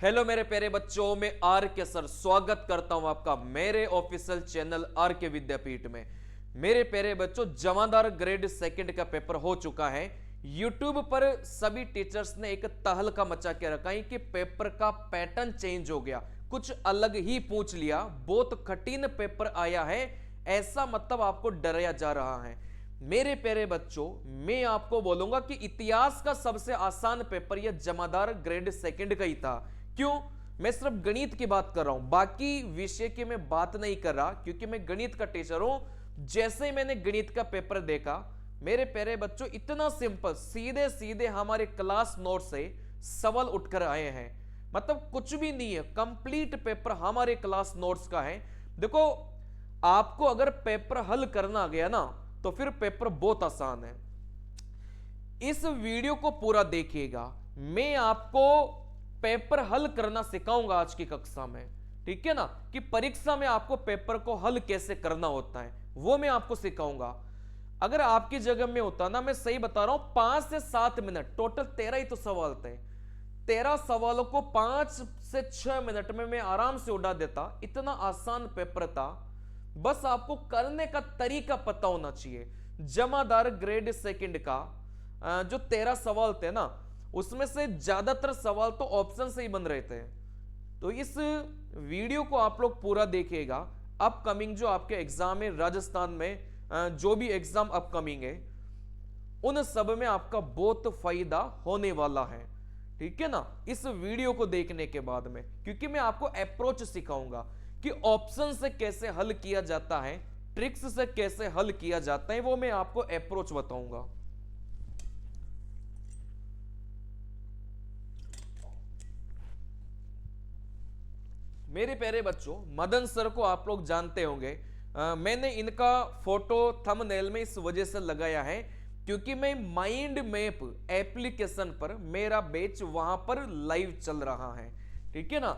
Hello मेरे प्यारे बच्चों, मैं आर के सर स्वागत करता हूं आपका मेरे ऑफिशियल चैनल आर के विद्यापीठ में। मेरे प्यारे बच्चों, जमादार ग्रेड सेकंड का पेपर हो चुका है। यूट्यूब पर सभी टीचर्स ने एक तहलका मचा के रखा है कि पेपर का पैटर्न चेंज हो गया, कुछ अलग ही पूछ लिया, बहुत कठिन पेपर आया है, ऐसा मतलब आपको डराया जा रहा है। मेरे प्यारे बच्चों, मैं आपको बोलूंगा कि इतिहास का सबसे आसान पेपर यह जमादार ग्रेड सेकंड का ही था। क्यों? मैं सिर्फ गणित की बात कर रहा हूं, बाकी विषय की मैं बात नहीं कर रहा, क्योंकि मैं गणित का टीचर हूं। जैसे ही मैंने गणित का पेपर देखा, मेरे प्यारे बच्चों, इतना सिंपल, सीधे सीधे हमारे क्लास नोट से सवाल उठकर आए हैं। मतलब कुछ भी नहीं है, कंप्लीट पेपर हमारे क्लास नोट्स का है। देखो, आपको अगर पेपर हल करना गया ना, तो फिर पेपर बहुत आसान है। इस वीडियो को पूरा देखिएगा, मैं आपको पेपर हल करना सिखाऊंगा आज की कक्षा में। ठीक है ना, कि परीक्षा में आपको पेपर को हल कैसे करना होता है वो मैं आपको सिखाऊंगा। अगर आपकी जगह में होता ना, मैं सही बता रहा हूं, 5 से 7 मिनट, टोटल 13 ही तो सवाल थे, 13 सवालों को 5 से 6 मिनट में मैं आराम से उड़ा देता। इतना आसान पेपर था, बस आपको करने का तरीका पता होना चाहिए। जमादार ग्रेड सेकंड का जो 13 सवाल थे ना, उसमें से ज्यादातर सवाल तो ऑप्शन से ही बन रहे थे। तो इस वीडियो को आप लोग पूरा देखिएगा। अपकमिंग जो आपके एग्जाम है राजस्थान में, जो भी एग्जाम अपकमिंग है, उन सब में आपका बहुत फायदा होने वाला है। ठीक है ना, इस वीडियो को देखने के बाद में, क्योंकि मैं आपको अप्रोच सिखाऊंगा कि ऑप्शन से कैसे हल किया जाता है, ट्रिक्स से कैसे हल किया जाता है, वो मैं आपको अप्रोच बताऊंगा। मेरे प्यारे बच्चों, मदन सर को आप लोग जानते होंगे। मैंने इनका फोटो थंबनेल में इस वजह से लगाया है क्योंकि मैं माइंड मैप एप्लीकेशन पर, मेरा बैच वहां पर लाइव चल रहा है। ठीक है ना,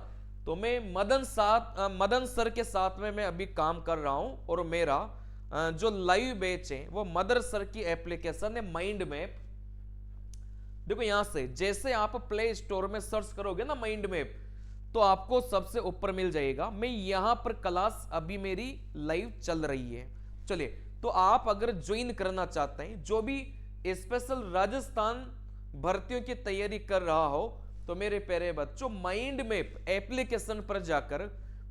तो मैं मदन सर के साथ में मैं अभी काम कर रहा हूं, और मेरा जो लाइव बैच है वो मदर सर की एप्लीकेशन है माइंड मैप। देखो, यहां से जैसे आप प्ले स्टोर में सर्च करोगे ना माइंड मैप, तो आपको सबसे ऊपर मिल जाएगा। मैं यहां पर क्लास अभी मेरी लाइव चल रही है। चलिए, तो आप अगर ज्वाइन करना चाहते हैं, जो भी स्पेशल राजस्थान भर्तियों की तैयारी कर रहा हो, तो मेरे प्यारे बच्चों, माइंड मैप एप्लीकेशन पर जाकर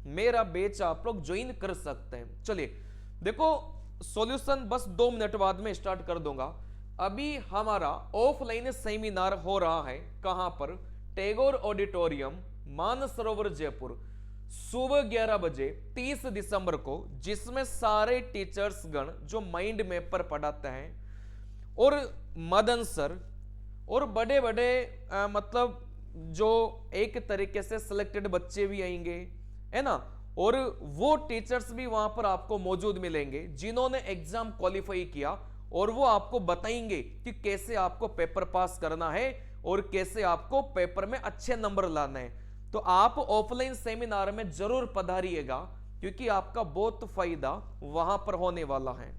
मेरा बैच आप लोग ज्वाइन कर सकते हैं। चलिए देखो, सॉल्यूशन बस 2 मिनट बाद में स्टार्ट कर दूंगा। अभी हमारा ऑफलाइन सेमिनार हो रहा है, कहां पर? टैगोर ऑडिटोरियम, मानसरोवर, जयपुर, सुबह 11 बजे 30 दिसंबर को, जिसमें सारे टीचर्स गण जो माइंड मैप पर पढ़ाते हैं, और मदन सर, और बड़े बड़े मतलब जो एक तरीके से सिलेक्टेड बच्चे भी आएंगे, है ना, और वो टीचर्स भी वहां पर आपको मौजूद मिलेंगे जिन्होंने एग्जाम क्वालिफाई किया, और वो आपको बताएंगे कि कैसे आपको पेपर पास करना है और कैसे आपको पेपर में अच्छे नंबर लाना है। तो आप ऑफलाइन सेमिनार में जरूर पधारिएगा, क्योंकि आपका बहुत फायदा वहां पर होने वाला है।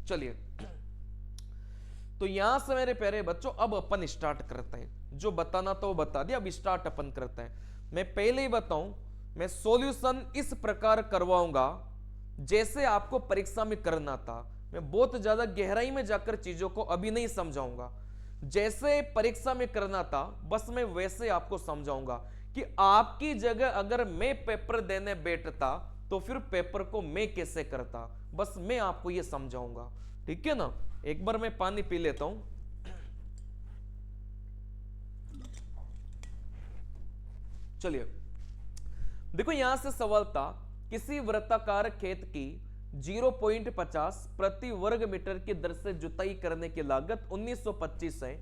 चलिए, तो यहां से मेरे प्यारे बच्चों, अब अपन स्टार्ट करते हैं। जो बताना तो वो बता दिया, अब स्टार्ट अपन करते हैं। मैं पहले ही बताऊं, मैं सॉल्यूशन इस प्रकार करवाऊंगा जैसे आपको परीक्षा में करना था। मैं बहुत ज्यादा गहराई में जाकर चीजों को अभी नहीं समझाऊंगा। जैसे परीक्षा में करना था, बस मैं वैसे आपको समझाऊंगा कि आपकी जगह अगर मैं पेपर देने बैठता तो फिर पेपर को मैं कैसे करता, बस मैं आपको यह समझाऊंगा। ठीक है ना, एक बार मैं पानी पी लेता हूं। चलिए देखो, यहां से सवाल था, किसी वृत्ताकार खेत की 0.50 प्रति वर्ग मीटर की दर से जुताई करने की लागत 1925 है।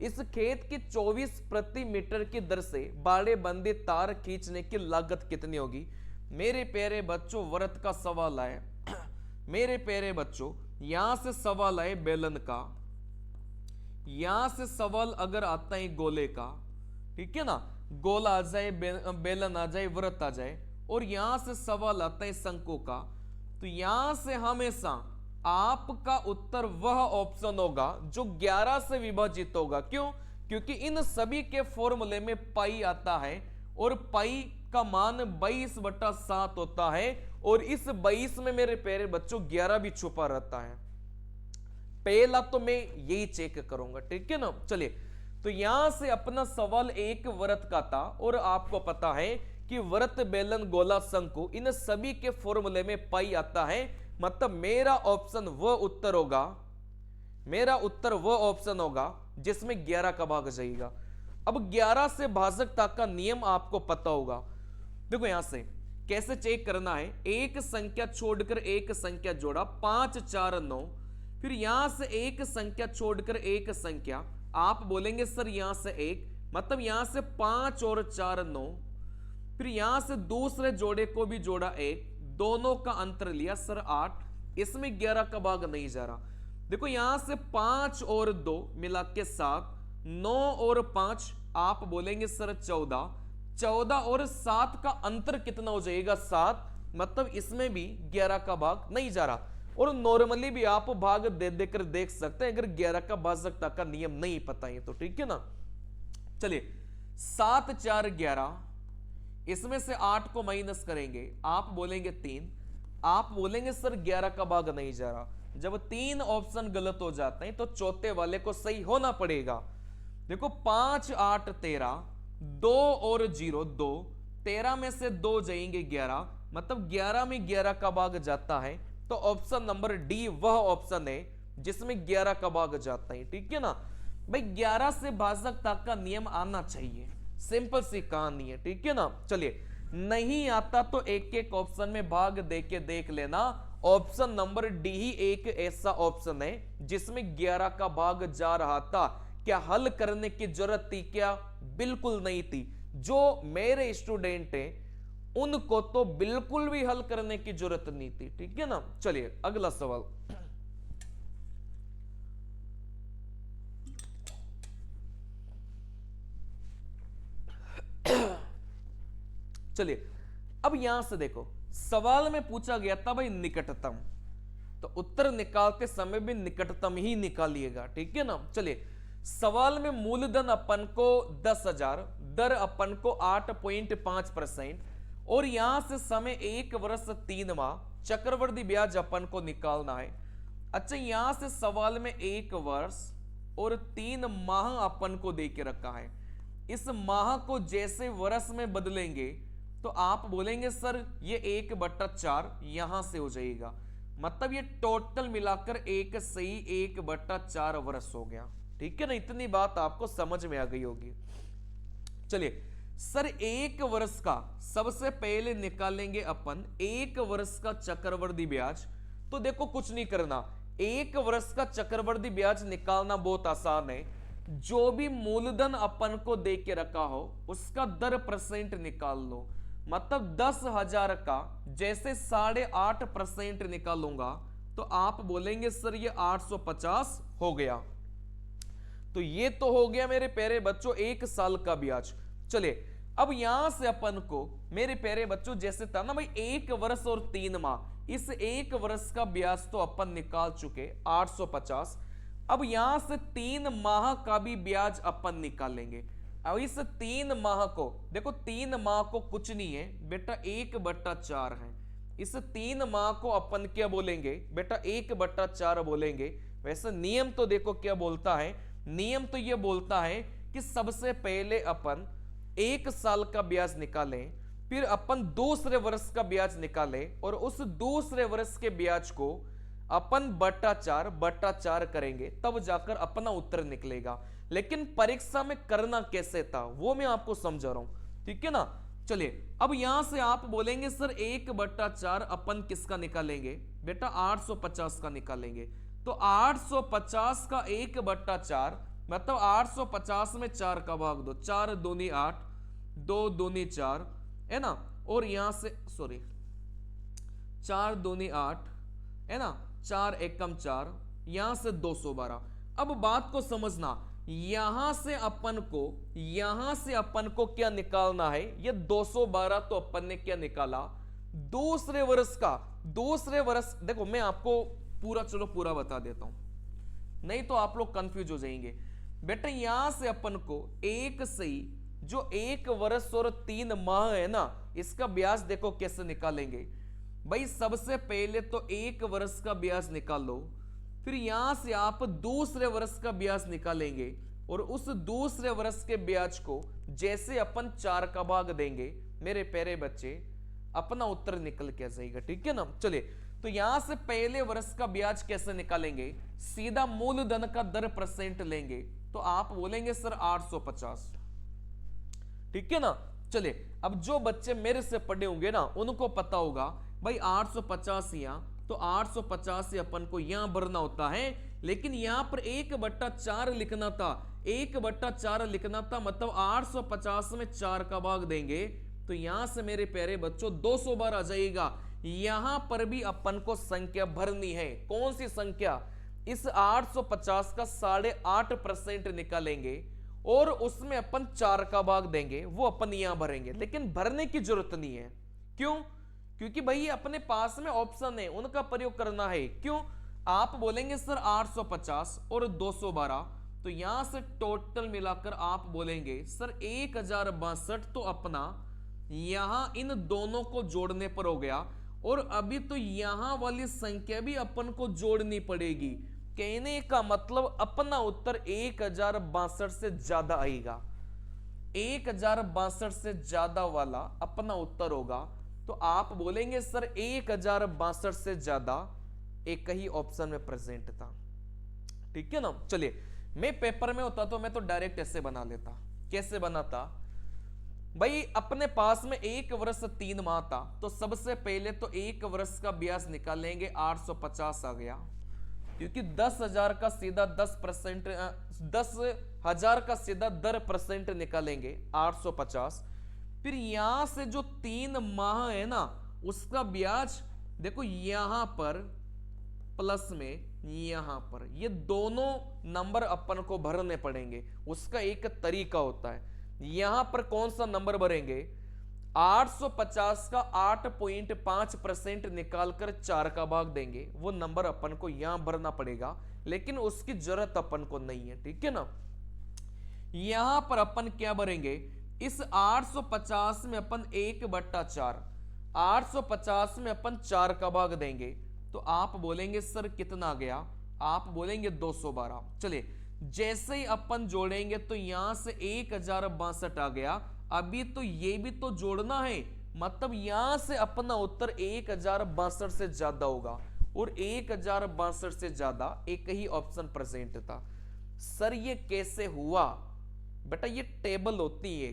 इस खेत की 24 प्रति मीटर की दर से बाड़े बंदी तार खींचने की लागत कितनी होगी? मेरे प्यारे बच्चों, वृत्त का सवाल आए। मेरे प्यारे बच्चों, यहां से सवाल आए बेलन का, यहां से सवाल अगर आता है गोले का, ठीक है ना, गोला आ जाए, बेलन आ जाए, वृत्त आ जाए, और यहां से सवाल आता है शंकु का, तो यहां से हमेशा आपका उत्तर वह ऑप्शन होगा जो 11 से विभाजित होगा। क्यों? क्योंकि इन सभी के फॉर्मूले में पाई आता है और पाई का मान 22/7 होता है, और इस 22 में मेरे प्यारे बच्चों 11 भी छुपा रहता है। पहला तो मैं यही चेक करूंगा, ठीक है ना। चलिए, तो यहां से अपना सवाल एक वृत्त का था, और आपको पता है कि वृत्त, बेलन, गोला, शंकु, इन सभी के फॉर्मूले में पाई आता है। मतलब मेरा ऑप्शन वह उत्तर होगा, मेरा उत्तर वह ऑप्शन होगा जिसमें 11 का भाग जाएगा। अब 11 से भाजकता का नियम आपको पता होगा। देखो यहां से कैसे चेक करना है, एक संख्या छोड़कर एक संख्या जोड़ा, 5 4 9, फिर यहां से एक संख्या छोड़कर एक संख्या, आप बोलेंगे सर यहां से एक, मतलब यहां से 5 और 4 9, फिर यहां से दूसरे जोड़े को भी जोड़ा एक, दोनों का अंतर लिया सर 8, इसमें 11 का भाग नहीं जा रहा। देखो यहां से 5 और 2 मिला के 7, 9 और 5 आप बोलेंगे सर 14, 14 और 7 का अंतर कितना हो जाएगा 7, मतलब इसमें भी 11 का भाग नहीं जा रहा। और नॉर्मली भी आप भाग दे देकर देख सकते हैं अगर 11 का भाजकता का नियम नहीं पता है तो, ठीक है ना। चलिए 7 4 11, इसमें से 8 को माइनस करेंगे, आप बोलेंगे 3, आप बोलेंगे सर 11 का भाग नहीं जा रहा। जब 3 ऑप्शन गलत हो जाते हैं तो चौथे वाले को सही होना पड़ेगा। देखो 5 8 13, 2 और 0 2, 13 में से 2 जाएंगे 11, मतलब 11 में 11 का भाग जाता है, तो ऑप्शन नंबर डी वह ऑप्शन है जिसमें 11 का भाग जाता है, ठीक है ना भाई। 11 से भाजकता का नियम आना चाहिए, सिंपल सी कहानी है, ठीक है ना। चलिए नहीं आता तो एक एक ऑप्शन में भाग देके देख लेना। ऑप्शन नंबर डी ही एक ऐसा ऑप्शन है जिसमें 11 का भाग जा रहा था। क्या हल करने की जरूरत थी क्या? बिल्कुल नहीं थी। जो मेरे स्टूडेंट हैं उनको तो बिल्कुल भी हल करने की जरूरत नहीं थी, ठीक है ना। चलिए अगला सवाल। चलिए अब यहां से देखो, सवाल में पूछा गया था भाई निकटतम, तो उत्तर निकालते समय भी निकटतम ही निकालिएगा, ठीक है ना। चलिए सवाल में मूलधन अपन को 10,000, दर अपन को 8.5%, और यहां से समय 1 वर्ष 3 माह, चक्रवृद्धि ब्याज अपन को निकालना है। अच्छा यहां से सवाल में 1 वर्ष और 3 माह अपन को दे के रखा है। इस माह को जैसे वर्ष में बदलेंगे तो आप बोलेंगे सर ये 1/4 यहां से हो जाएगा, मतलब ये टोटल मिलाकर 1 सही 1/4 वर्ष हो गया, ठीक है ना। इतनी बात आपको समझ में आ गई होगी। चलिए सर 1 वर्ष का सबसे पहले निकालेंगे अपन 1 वर्ष का चक्रवृद्धि ब्याज। तो देखो कुछ नहीं करना, 1 वर्ष का चक्रवृद्धि ब्याज निकालना बहुत आसान है। जो भी मूलधन अपन को दे के रखा हो उसका दर % निकाल लो, मतलब 10,000 का जैसे 8.5% निकालूंगा तो आप बोलेंगे सर ये 850 हो गया। तो ये तो हो गया मेरे प्यारे बच्चों 1 साल का ब्याज। चलिए अब यहां से अपन को मेरे प्यारे बच्चों जैसे था ना भाई 1 वर्ष और 3 माह, इस 1 वर्ष का ब्याज तो अपन निकाल चुके 850। अब यहां से 3 माह का भी ब्याज अपन निकालेंगे। अब इस 3 माह को देखो, 3 माह को कुछ नहीं है बेटा 1/4 है। इस 3 माह को अपन क्या बोलेंगे बेटा 1/4 बोलेंगे। वैसे नियम तो देखो क्या बोलता है, नियम तो यह बोलता है कि सबसे पहले अपन 1 साल का ब्याज निकालें, फिर अपन दूसरे वर्ष का ब्याज निकालें और उस दूसरे वर्ष के ब्याज को अपन बटा 4 करेंगे, तब जाकर अपना उत्तर निकलेगा। लेकिन परीक्षा में करना कैसे था वो मैं आपको समझा रहा हूं, ठीक है ना। चलिए अब यहां से आप बोलेंगे सर 1/4 अपन किसका निकालेंगे बेटा 850 का निकालेंगे। तो 850 का 1/4 मतलब 850 में 4 का भाग दो, 4 दूनी 8, 2 दूनी 4 है ना, और यहां से सॉरी 4 दूनी 8 है ना, 4 एकम 4, यहां से 212। अब बात को समझना, यहां से अपन को क्या निकालना है, ये 212 तो अपन ने क्या निकाला दूसरे वर्ष का। दूसरे वर्ष देखो मैं आपको पूरा बता देता हूं, नहीं तो आप लोग कंफ्यूज हो जाएंगे बेटा। यहां से अपन को 1 सही जो 1 वर्ष और 3 माह है ना, इसका ब्याज देखो कैसे निकालेंगे। भाई सबसे पहले तो 1 वर्ष का ब्याज निकालो, फिर यहां से आप दूसरे वर्ष का ब्याज निकालेंगे और उस दूसरे वर्ष के ब्याज को जैसे अपन 4 का भाग देंगे मेरे प्यारे बच्चे, अपना उत्तर निकल के आ जाएगा। ठीक है ना। चलिए, तो यहां से पहले वर्ष का ब्याज कैसे निकालेंगे, सीधा मूलधन का दर % लेंगे, तो आप बोलेंगे सर 850। ठीक है ना। चलिए, अब जो बच्चे मेरे से पढ़े होंगे ना, उनको पता होगा भाई 850 यहां, तो 850 से अपन को यहां भरना होता है, लेकिन यहां पर 1/4 लिखना था, 1/4 लिखना था, मतलब 850 में 4 का भाग देंगे, तो यहां से मेरे प्यारे बच्चों 200 बार आ जाएगा। यहां पर भी अपन को संख्या भरनी है। कौन सी संख्या, इस 850 का 8.5% निकालेंगे और उसमें अपन 4 का भाग देंगे, वो अपन यहां भरेंगे, लेकिन भरने की जरूरत नहीं है। क्यों? क्योंकि भाई अपने पास में ऑप्शन है, उनका प्रयोग करना है। क्यों? आप बोलेंगे सर 850 और 212, तो यहां से टोटल मिलाकर आप बोलेंगे सर 1062, तो अपना यहां इन दोनों को जोड़ने पर हो गया, और अभी तो यहां वाली संख्या भी अपन को जोड़नी पड़ेगी। कहने का मतलब अपना उत्तर 1062 से ज्यादा आएगा, 1062 से ज्यादा वाला अपना उत्तर होगा, तो आप बोलेंगे सर 1062 से ज्यादा एक ही ऑप्शन में प्रेजेंट था। ठीक है ना। चलिए, मैं पेपर में होता तो मैं तो डायरेक्ट ऐसे बना लेता। कैसे बनाता भाई, अपने पास में 1 वर्ष 3 माह था, तो सबसे पहले तो 1 वर्ष का ब्याज निकालेंगे, 850 आ गया, क्योंकि 10,000 का सीधा 10%, 10,000 का सीधा दर % निकालेंगे 850। फिर यहां से जो 3 माह है ना, उसका ब्याज देखो यहां पर प्लस में, यहां पर ये दोनों नंबर अपन को भरने पड़ेंगे। उसका एक तरीका होता है, यहां पर कौन सा नंबर भरेंगे, 850 का 8.5% निकालकर 4 का भाग देंगे, वो नंबर अपन को यहां भरना पड़ेगा, लेकिन उसकी जरूरत अपन को नहीं है। ठीक है ना। यहां पर अपन क्या भरेंगे, इस 850 में अपन 1/4, 850 में अपन 4 का भाग देंगे, तो आप बोलेंगे सर कितना आ गया, आप बोलेंगे 212। चलिए, जैसे ही अपन जोड़ेंगे तो यहां से 1062 आ गया, अभी तो ये भी तो जोड़ना है, मतलब यहां से अपना उत्तर 1062 से ज्यादा होगा, और 1062 से ज्यादा एक ही ऑप्शन प्रेजेंट था। सर ये कैसे हुआ बेटा, ये टेबल होती है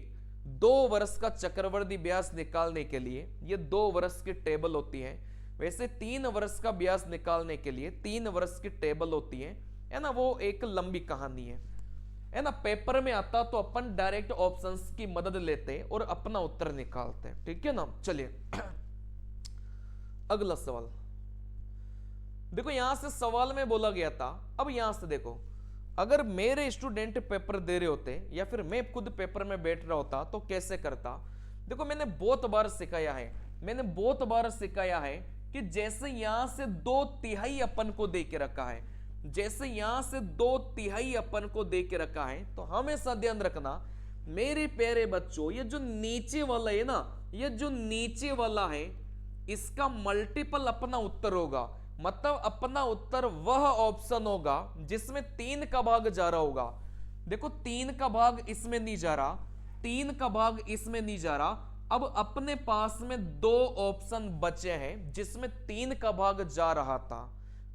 2 वर्ष का चक्रवृद्धि ब्याज निकालने के लिए, ये 2 वर्ष की टेबल होती है। वैसे 3 वर्ष का ब्याज निकालने के लिए 3 वर्ष की टेबल होती है ना, वो एक लंबी कहानी है ना। पेपर में आता तो अपन डायरेक्ट ऑप्शंस की मदद लेते और अपना उत्तर निकालते। ठीक है ना। चलिए अगला सवाल देखो, यहां से सवाल में बोला गया था, अब यहां से देखो, अगर मेरे स्टूडेंट पेपर दे रहे होते या फिर मैं खुद पेपर में बैठ रहा होता तो कैसे करता। देखो मैंने बहुत बार सिखाया है कि जैसे यहां से 2/3 अपन को दे के रखा है, जैसे यहां से 2/3 अपन को दे के रखा है, तो हमेशा ध्यान रखना मेरे प्यारे बच्चों, ये जो नीचे वाला है ना, ये जो नीचे वाला है, इसका मल्टीपल अपना उत्तर होगा। मतलब अपना उत्तर वह ऑप्शन होगा जिसमें 3 का भाग जा रहा होगा। देखो 3 का भाग इसमें नहीं जा रहा, 3 का भाग इसमें नहीं जा रहा। अब अपने पास में 2 ऑप्शन बचे हैं जिसमें 3 का भाग जा रहा था।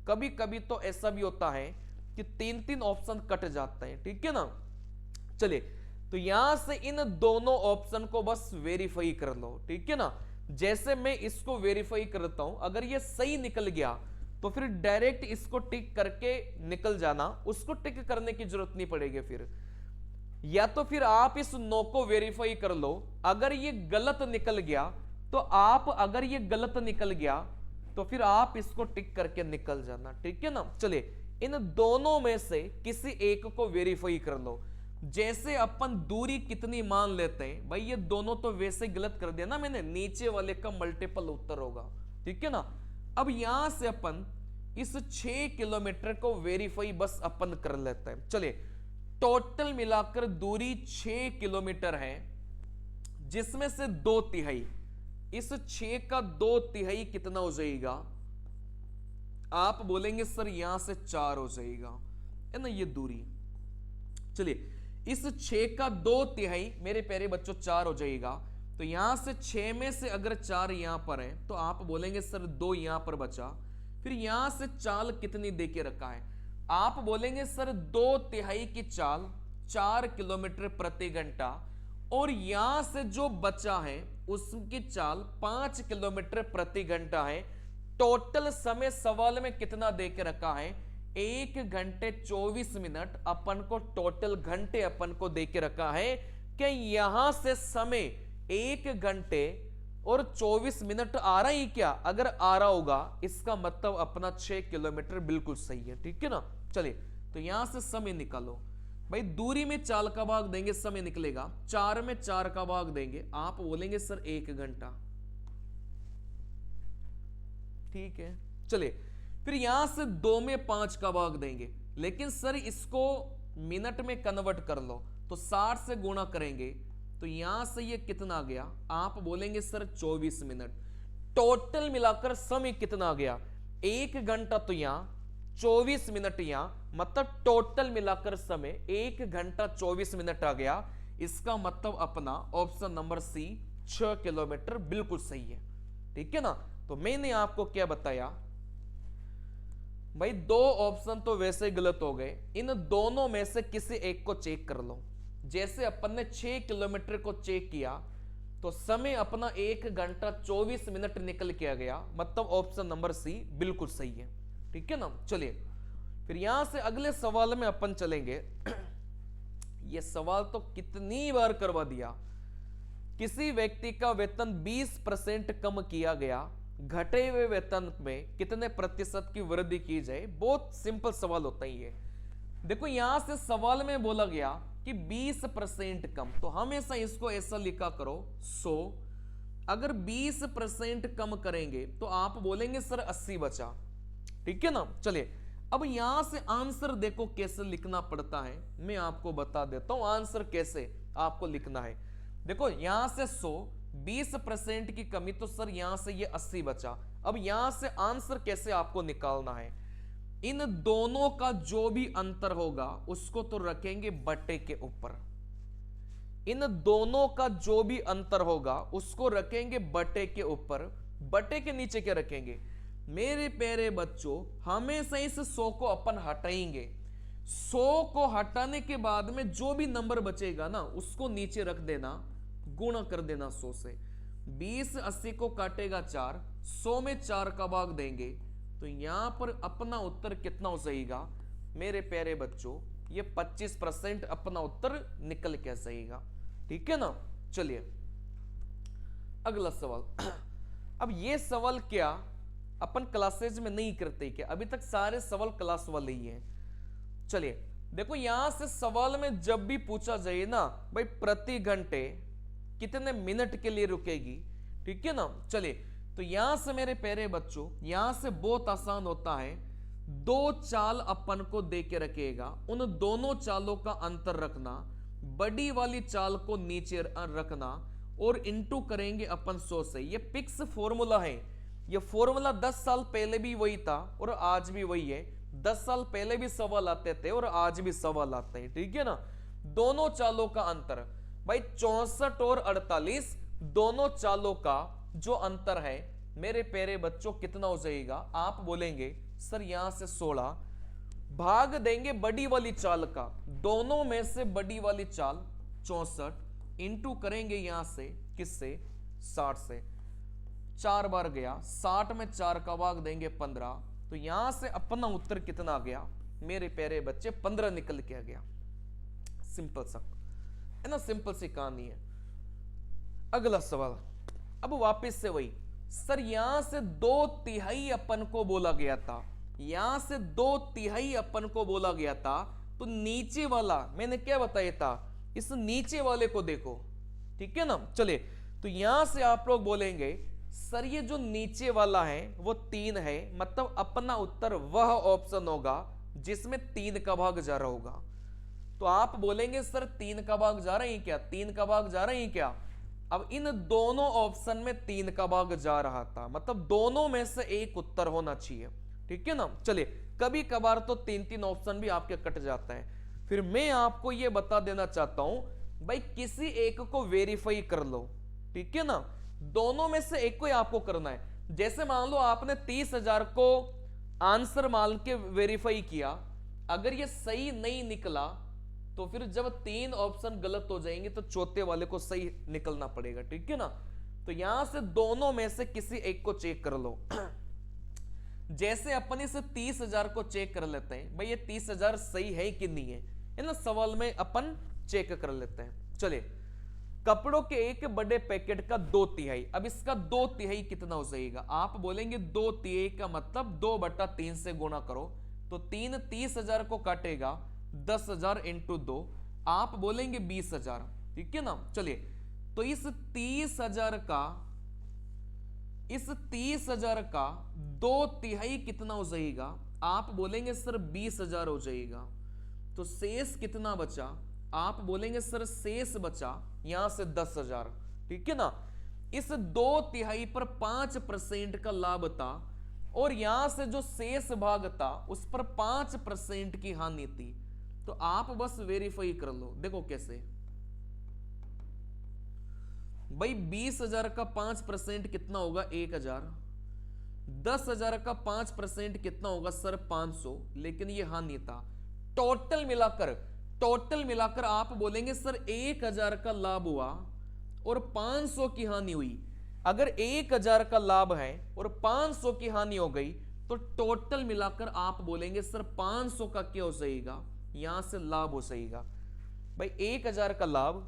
कभी कभी तो ऐसा भी होता है कि 3-3 ऑप्शन कट जाते हैं। ठीक है ना। चलिए, तो यहां से इन दोनों ऑप्शन को बस वेरीफाई कर लो। ठीक है ना। जैसे मैं इसको वेरीफाई करता हूं, अगर ये सही निकल गया तो फिर डायरेक्ट इसको टिक करके निकल जाना, उसको टिक करने की जरूरत नहीं पड़ेगी फिर। या तो फिर आप इस 9 को वेरीफाई कर लो, अगर ये गलत निकल गया तो अगर ये गलत निकल गया तो फिर आप इसको टिक करके निकल जाना। ठीक है ना। चलिए, इन दोनों में से किसी एक को वेरीफाई कर लो। जैसे अपन दूरी कितनी मान लेते हैं, भाई ये दोनों तो वैसे गलत कर दिया ना मैंने, नीचे वाले का मल्टीपल उत्तर होगा। ठीक है ना। अब यहां से अपन इस 6 किलोमीटर को वेरीफाई बस अपन कर लेते हैं। चलिए, टोटल मिलाकर दूरी 6 किलोमीटर है, जिसमें से 2/3, इस 6 का 2/3 कितना हो जाएगा? आप बोलेंगे सर यहां से 4 हो जाएगा, है ना ये दूरी। चलिए, इस 6 का 2/3 मेरे प्यारे बच्चों 4 हो जाएगा। तो यहां से 6 में से अगर 4 यहां पर है तो आप बोलेंगे सर 2 यहां पर बचा। फिर यहां से चाल कितनी देके रखा है? आप बोलेंगे सर 2/3 की चाल 4 किलोमीटर प्रति घंटा, और यहां से जो बचा है उसकी चाल 5 किलोमीटर प्रति घंटा है। टोटल समय सवाल में कितना देके रखा है? 1 घंटे 24 मिनट अपन को टोटल घंटे अपन को देके रखा है कि यहां से समय 1 घंटे और 24 मिनट आ रहा ही क्या? अगर आ रहा होगा इसका मतलब अपना 6 किलोमीटर बिल्कुल सही है, ठीक है ना। चलिए, तो यहां से समय निकालो भाई। दूरी में चाल का भाग देंगे, समय निकलेगा। 4 में 4 का भाग देंगे, आप बोलेंगे सर 1 घंटा, ठीक है। चलिए, फिर यहां से 2 में 5 का भाग देंगे, लेकिन सर इसको मिनट में कन्वर्ट कर लो तो 60 से गुणा करेंगे तो यहां से ये कितना आ गया? आप बोलेंगे सर 24 मिनट। टोटल मिलाकर समय कितना आ गया? 1 घंटा तो यहां, 24 मिनट यहां, मतलब टोटल मिलाकर समय 1 घंटा 24 मिनट आ गया। इसका मतलब अपना ऑप्शन नंबर सी 6 किलोमीटर बिल्कुल सही है, ठीक है ना। तो मैंने आपको क्या बताया भाई, 2 ऑप्शन तो वैसे गलत हो गए, इन दोनों में से किसी एक को चेक कर लो। जैसे अपन ने 6 किलोमीटर को चेक किया तो समय अपना 1 घंटा 24 मिनट निकल के आ गया, मतलब ऑप्शन नंबर सी बिल्कुल सही है, ठीक है ना। चलिए, फिर यहां से अगले सवाल में अपन चलेंगे। यह सवाल तो कितनी बार करवा दिया। किसी व्यक्ति का वेतन 20% कम किया गया, घटे हुए वेतन में कितने प्रतिशत की वृद्धि की जाए? बहुत सिंपल सवाल होता ही है। देखो, यहां से सवाल में बोला गया कि 20% कम, तो हमेशा इसको ऐसा लिखा करो 100। अगर 20% कम करेंगे तो आप बोलेंगे सर 80 बचा, ठीक है ना। चलिए, अब यहां से आंसर देखो कैसे लिखना पड़ता है, मैं आपको बता देता हूं आंसर कैसे आपको लिखना है। देखो, यहां से 100, 20% की कमी, तो सर यहां से ये 80 बचा। अब यहां से आंसर कैसे आपको निकालना है? इन दोनों का जो भी अंतर होगा उसको तो रखेंगे बटे के ऊपर। इन दोनों का जो भी अंतर होगा उसको रखेंगे बटे के ऊपर। बटे के नीचे क्या रखेंगे? मेरे प्यारे बच्चों, हमेशा इस 100 को अपन हटाएंगे। 100 को हटाने के बाद में जो भी नंबर बचेगा ना उसको नीचे रख देना, गुणा कर देना 100 से। 20 80 को काटेगा 4, 100 में 4 का भाग देंगे तो यहां पर अपना उत्तर कितना हो जाएगा मेरे प्यारे बच्चों? ये 25% अपना उत्तर निकल के जाएगा, ठीक है ना। चलिए, अगला सवाल। अब ये सवाल क्या अपन क्लासेज में नहीं करते क्या? अभी तक सारे सवाल क्लास वाले ही हैं। चलिए, देखो, यहां से सवाल में जब भी पूछा जाए ना भाई प्रति घंटे कितने मिनट के लिए रुकेगी, ठीक है ना। चलिए, तो यहां से मेरे प्यारे बच्चों, यहां से बहुत आसान होता है। 2 चाल अपन को दे के रखेगा, उन दोनों चालों का अंतर रखना, बड़ी वाली चाल को नीचे रखना और इंटू करेंगे अपन 100 से। ये फिक्स फॉर्मूला है। ये फॉर्मूला 10 साल पहले भी वही था और आज भी वही है। 10 साल पहले भी सवाल आते थे और आज भी सवाल आते हैं, ठीक है ना। दोनों चालों का अंतर भाई 64 और 48, दोनों चालों का जो अंतर है मेरे प्यारे बच्चों कितना हो जाएगा? आप बोलेंगे सर यहां से 16 भाग देंगे बड़ी वाली चाल का, दोनों में से बड़ी वाली चाल 64, इंटू करेंगे यहां से किससे? 60 से। 4 बार गया, 60 में 4 का भाग देंगे 15, तो यहां से अपना उत्तर कितना आ गया मेरे प्यारे बच्चे? 15 निकल के आ गया। सिंपल सा है ना, सिंपल सी कहानी है। अगला सवाल, अब वापस से वही। सर यहां से 2/3 अपन को बोला गया था, यहां से 2/3 अपन को बोला गया था, तो नीचे वाला मैंने क्या बताया था? इस नीचे वाले को देखो, ठीक है ना। चलिए, तो यहां से आप लोग बोलेंगे सर ये जो नीचे वाला है वो 3 है, मतलब अपना उत्तर वह ऑप्शन होगा जिसमें 3 का भाग जा रहा होगा। तो आप बोलेंगे सर 3 का भाग जा रहे हैं क्या, 3 का भाग जा रहे हैं क्या। अब इन दोनों ऑप्शन में 3 का भाग जा रहा था, मतलब दोनों में से एक उत्तर होना चाहिए, ठीक है ना। चलिए, कभी कभार तो 3-3 ऑप्शन भी आपके कट जाता है। फिर मैं आपको यह बता देना चाहता हूं, भाई किसी एक को वेरीफाई कर लो, ठीक है ना। दोनों में से एक को ही आपको करना है। जैसे मान लो आपने 30,000 को आंसर मान के वेरीफाई किया, अगर ये सही नहीं निकला तो फिर जब 3 ऑप्शन गलत हो जाएंगे तो चौथे वाले को सही निकलना पड़ेगा, ठीक है ना। तो यहां से दोनों में से किसी एक को चेक कर लो। जैसे अपन इस 30,000 को चेक कर लेते हैं, भाई ये 30,000 सही है कि नहीं है ना, सवाल में अपन चेक कर लेते हैं। चलिए, कपड़ों के एक बड़े पैकेट का 2/3, अब इसका 2/3 कितना हो जाएगा। आप बोलेंगे 2/3 का मतलब 2/3 से गुणा करो, तो 3 30,000 को काटेगा, 10,000 इंटू 2, आप बोलेंगे 20,000, ठीक है ना। चलिए, तो इस 30,000 का 2/3 कितना हो जाएगा, आप बोलेंगे सर 20,000 हो जाएगा। तो शेष कितना बचा, आप बोलेंगे सर शेष बचा यहां से 10,000, ठीक है ना। इस 2/3 पर 5% का लाभ था, और यहां से जो शेष भाग था उस पर 5% की हानि थी। तो आप बस वेरीफाई कर लो, देखो कैसे। भाई 20,000 का 5% कितना होगा, 1,000। 10,000 का 5% कितना होगा सर, 500, लेकिन ये हानि था। टोटल मिलाकर आप बोलेंगे सर 1,000 का लाभ हुआ और 500 की हानि हुई। अगर 1,000 का लाभ है और 500 की हानि हो गई तो टोटल मिलाकर आप बोलेंगे सर 500 का क्या हो जाएगा, यहां से लाभ हो जाएगा। भाई 1,000 का लाभ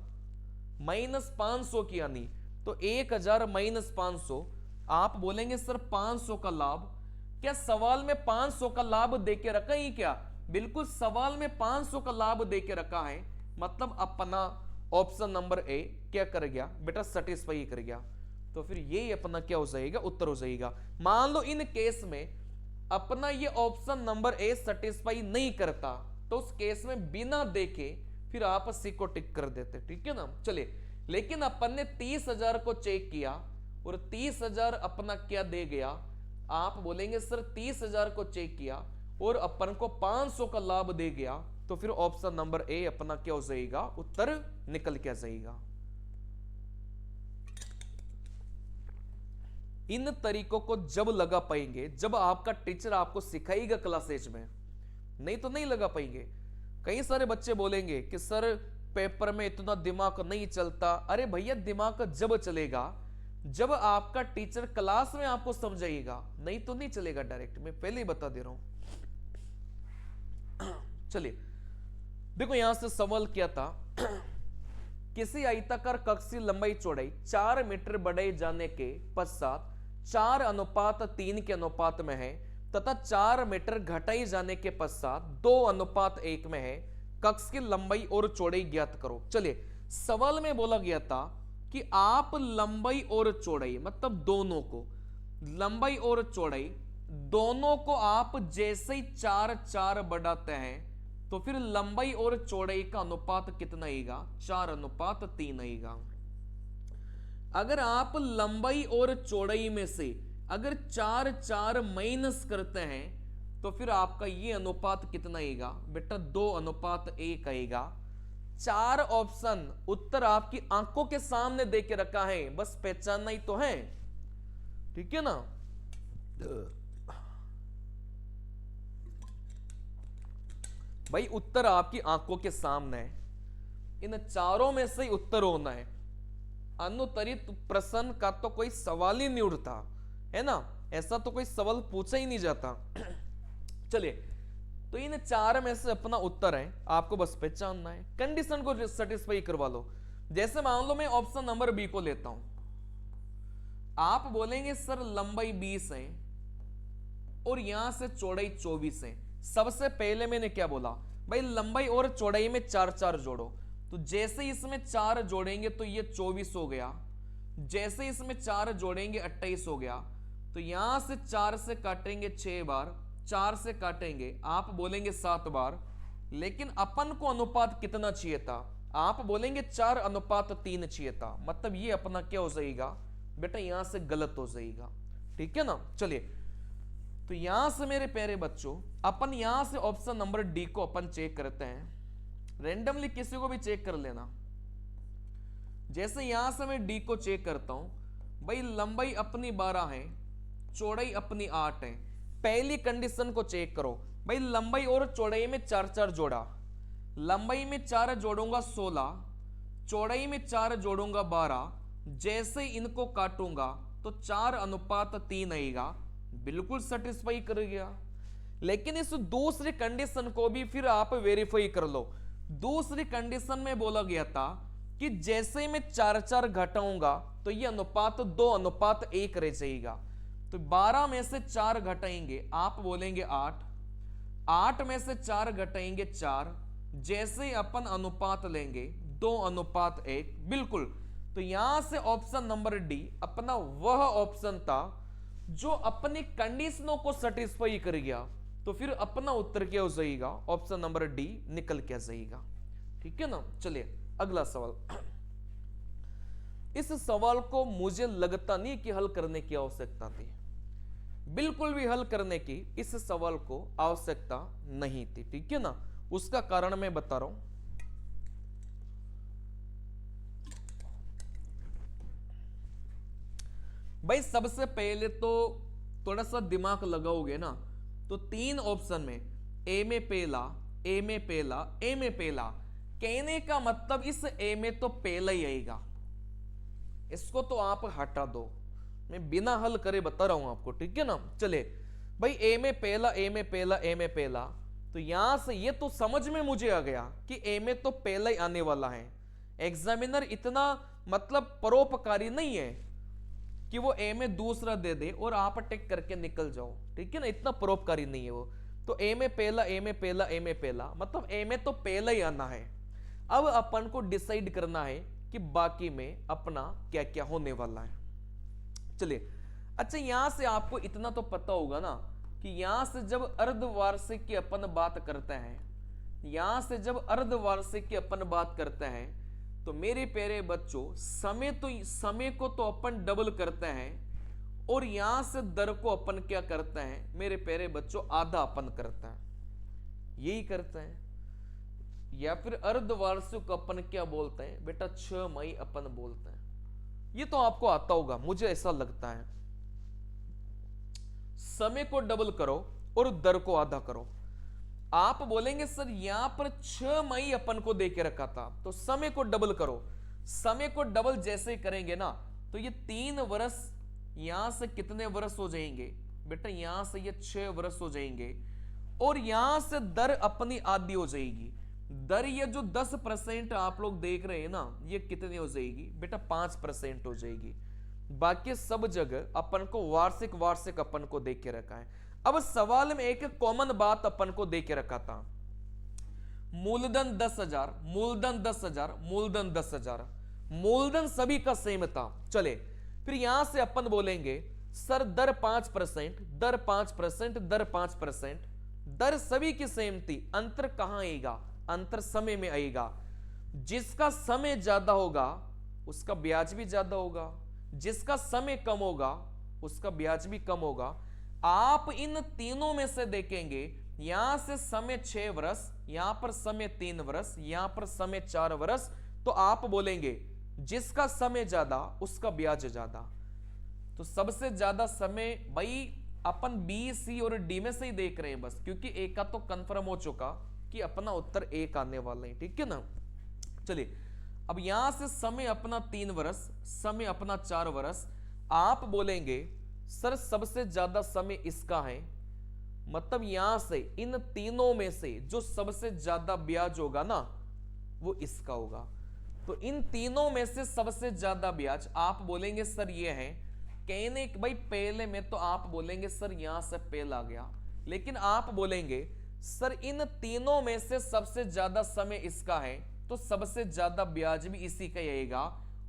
माइनस 500 की हानि, तो 1,000 माइनस 500, आप बोलेंगे सर 500 का लाभ। क्या सवाल में 500 का लाभ देके रखा ही क्या, बिल्कुल सवाल में 500 का लाभ देके रखा है, मतलब अपना ऑप्शन नंबर ए क्या कर गया बेटा, सेटिस्फाई कर गया। तो फिर ये अपना क्या हो जाएगा, उत्तर हो जाएगा। मान लो इन केस में अपना ये ऑप्शन नंबर ए सेटिस्फाई नहीं करता, तो उस केस में बिना देखे फिर आप सी को टिक कर देते, ठीक है ना। चलिए, लेकिन अपन ने 30,000 को चेक किया और 30,000 अपना क्या दे गया, आप बोलेंगे सर 30,000 को चेक किया और अपन को 500 का लाभ दे गया, तो फिर ऑप्शन नंबर ए अपना क्या हो जाएगा, उत्तर निकल के आ जाएगा। इन तरीकों को जब लगा पाएंगे जब आपका टीचर आपको सिखाएगा क्लासेज में, नहीं तो नहीं लगा पाएंगे। कई सारे बच्चे बोलेंगे कि सर पेपर में इतना दिमाग नहीं चलता। अरे भैया, दिमाग जब चलेगा जब आपका टीचर क्लास में आपको समझाएगा, नहीं तो नहीं चलेगा डायरेक्ट, मैं पहले ही बता दे रहा हूं। चलिए, देखो यहां से सवाल क्या था। किसी आयताकार कक्ष की लंबाई चौड़ाई 4 मीटर बढ़ाए जाने के पश्चात 4:3 के अनुपात में है तथा 4 मीटर घटाई जाने के पश्चात 2:1 में है। कक्ष की लंबाई और चौड़ाई ज्ञात करो। चलिए, सवाल में बोला गया था कि आप लंबाई और चौड़ाई, मतलब दोनों को, लंबाई और चौड़ाई दोनों को आप जैसे ही 4 बढ़ाते हैं तो फिर लंबाई और चौड़ाई का अनुपात कितना आएगा, 4:3 आएगा। अगर आप लंबाई और चौड़ाई में से अगर 4 माइनस करते हैं तो फिर आपका ये अनुपात कितना आएगा बेटा, 2:1 आएगा। 4 ऑप्शन उत्तर आपकी आंखों के सामने दे के रखा है, बस पहचानना ही तो है, ठीक है ना। भाई उत्तर आपकी आंखों के सामने है, इन चारों में से ही उत्तर होना है। अनुत्तरित प्रश्न का तो कोई सवाल ही नहीं उठता है ना, ऐसा तो कोई सवाल पूछा ही नहीं जाता। चलिए, तो इन 4 में से अपना उत्तर है, आपको बस पहचानना है, कंडीशन को सेटिस्फाई करवा लो। जैसे मान लो मैं ऑप्शन नंबर बी को लेता हूं, आप बोलेंगे सर लंबाई 20 है और यहां से चौड़ाई 24 है। सबसे पहले मैंने क्या बोला, भाई लंबाई और चौड़ाई में 4 जोड़ो, तो जैसे इसमें 4 जोड़ेंगे तो ये 24 हो गया, जैसे इसमें 4 जोड़ेंगे 28 हो गया। तो यहां से 4 से काटेंगे 6 बार, 4 से काटेंगे आप बोलेंगे 7 बार, लेकिन अपन को अनुपात कितना चाहिए था? आप बोलेंगे 4:3 चाहिए था, मतलब ये अपना क्या हो जाएगा बेटा, यहां से गलत हो जाएगा। ठीक है ना। चलिए, तो यहां से मेरे प्यारे बच्चों अपन यहां से ऑप्शन नंबर डी को अपन चेक करते हैं। रेंडमली किसी को भी चेक कर लेना। जैसे यहां से मैं डी को चेक करता हूं, भाई लंबाई अपनी 12 है, चौड़ाई अपनी 8 है। पहली कंडीशन को चेक करो, भाई लंबाई और चौड़ाई में 4-4 जोड़ा, लंबाई में 4 जोड़ूंगा 16, चौड़ाई में 4 जोड़ूंगा 12। जैसे इनको काटूंगा तो 4:3 आएगा, बिल्कुल सेटिस्फाई कर गया। लेकिन इस दूसरी कंडीशन को भी फिर आप वेरीफाई कर लो। दूसरी कंडीशन में बोला गया था कि जैसे मैं 4-4 घटाऊंगा तो ये अनुपात 2:1 रह जाएगा। तो 12 में से 4 घटाएंगे, आप बोलेंगे 8, 8 में से 4 घटाएंगे 4। जैसे अपन अनुपात लेंगे 2:1, बिल्कुल। तो यहां से ऑप्शन नंबर डी अपना वह ऑप्शन था जो अपनी कंडीशनों को सेटिस्फाई कर गया। तो फिर अपना उत्तर क्या हो जाएगा? ऑप्शन नंबर डी निकल क्या जाएगा। ठीक है ना। चलिए अगला सवाल। इस सवाल को मुझे लगता नहीं कि हल करने की आवश्यकता थी, बिल्कुल भी हल करने की इस सवाल को आवश्यकता नहीं थी। ठीक है ना। उसका कारण मैं बता रहा हूं। भाई सबसे पहले तो थोड़ा सा दिमाग लगाओगे ना, तो 3 ऑप्शन में ए में पहला, ए में पहला, ए में पहला, कहने का मतलब इस ए में तो पहला ही आएगा, इसको तो आप हटा दो। मैं बिना हल करे बता रहा हूं आपको। ठीक है ना। चले भाई ए में पहला, ए में पहला, ए में पहला, तो यहां से ये तो समझ में मुझे आ गया कि ए में तो पहला ही आने वाला है। एग्जामिनर इतना मतलब परोपकारी नहीं है कि वो ए में दूसरा दे दे और आप टिक करके निकल जाओ। ठीक है ना, इतना परोपकारी नहीं है वो। तो ए में पहला, ए में पहला, ए में पहला, मतलब ए में तो पहला ही आना है। अब अपन को डिसाइड करना है कि बाकी में अपना क्या क्या होने वाला है। चलिए, अच्छा यहां से आपको इतना तो पता होगा ना कि यहां से जब अर्धवार्षिक की अपन बात करते हैं, यहां से जब अर्धवार्षिक की अपन बात करते हैं, तो मेरे प्यारे बच्चों समय को तो अपन डबल करते हैं और यहां से दर को अपन क्या करते हैं मेरे प्यारे बच्चों, आधा अपन करते हैं, यही करते हैं। या फिर अर्धवार्षिक अपन क्या बोलते हैं बेटा, 6 मई अपन बोलते हैं। ये तो आपको आता होगा, मुझे ऐसा लगता है। समय को डबल करो और दर को आधा करो। आप बोलेंगे सर यहां पर 6 मई अपन को दे के रखा था, तो समय को डबल करो। समय को डबल जैसे ही करेंगे ना, तो ये 3 वर्ष यहां से कितने वर्ष हो जाएंगे बेटा, यहां से ये 6 वर्ष हो जाएंगे और यहां से दर अपनी आधी हो जाएगी। दर ये जो 10% आप लोग देख रहे हैं ना, ये कितनी हो जाएगी बेटा, 5% हो जाएगी। बाकी सब जगह अपन को वार्षिक वार्षिक अपन को देख के रखा है। अब सवाल में एक कॉमन बात अपन को दे के रखा था, मूलधन 10,000, मूलधन 10,000, मूलधन 10,000, मूलधन सभी का सेम था। चले फिर यहां से अपन बोलेंगे सर दर 5%, दर 5%, दर 5%, दर सभी की सेम थी, अंतर कहां आएगा? अंतर समय में आएगा। जिसका समय ज्यादा होगा उसका ब्याज भी ज्यादा होगा, जिसका समय कम होगा उसका ब्याज भी कम होगा। आप इन तीनों में से देखेंगे, यहां से समय 6 वर्ष, यहां पर समय 3 वर्ष, यहां पर समय 4 वर्ष, तो आप बोलेंगे जिसका समय ज्यादा उसका ब्याज ज्यादा। तो सबसे ज्यादा समय भाई अपन बी, सी और डी में से ही देख रहे हैं बस, क्योंकि ए का तो कंफर्म हो चुका कि अपना उत्तर एक आने वाला है। ठीक है ना। चलिए अब यहां से समय अपना 3 वर्ष, समय अपना 4 वर्ष, आप बोलेंगे सर सबसे ज्यादा समय इसका है, मतलब यहां से इन तीनों में से जो सबसे ज्यादा ब्याज होगा ना वो इसका होगा। तो इन तीनों में से सबसे ज्यादा ब्याज आप बोलेंगे सर ये है। कहने भाई पहले में तो आप बोलेंगे सर यहां से पहला आ गया, लेकिन आप बोलेंगे सर इन तीनों में से सबसे ज्यादा समय इसका है, तो सबसे ज्यादा ब्याज भी इसी का आएगा।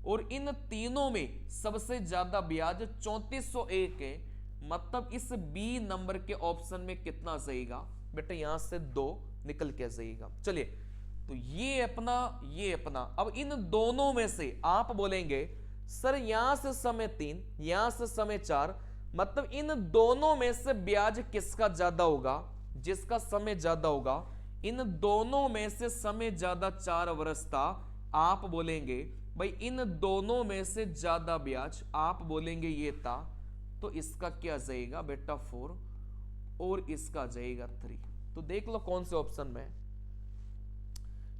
और इन तीनों में सबसे ज्यादा ब्याज 3401 है, मतलब इस बी नंबर के ऑप्शन में कितना जाएगा बेटा, यहां से 2 निकल के आ जाएगा। चलिए, तो ये अपना अब इन दोनों में से आप बोलेंगे सर यहां से समय 3 यहां से समय 4, मतलब इन दोनों में से ब्याज किसका ज्यादा होगा? जिसका समय ज्यादा होगा। इन दोनों में से समय ज्यादा 4 वर्ष था, आप बोलेंगे भाई इन दोनों में से ज्यादा ब्याज, आप बोलेंगे ये था, तो इसका क्या जाएगा बेटा 4 और इसका जाएगा 3। तो देख लो कौन से ऑप्शन में,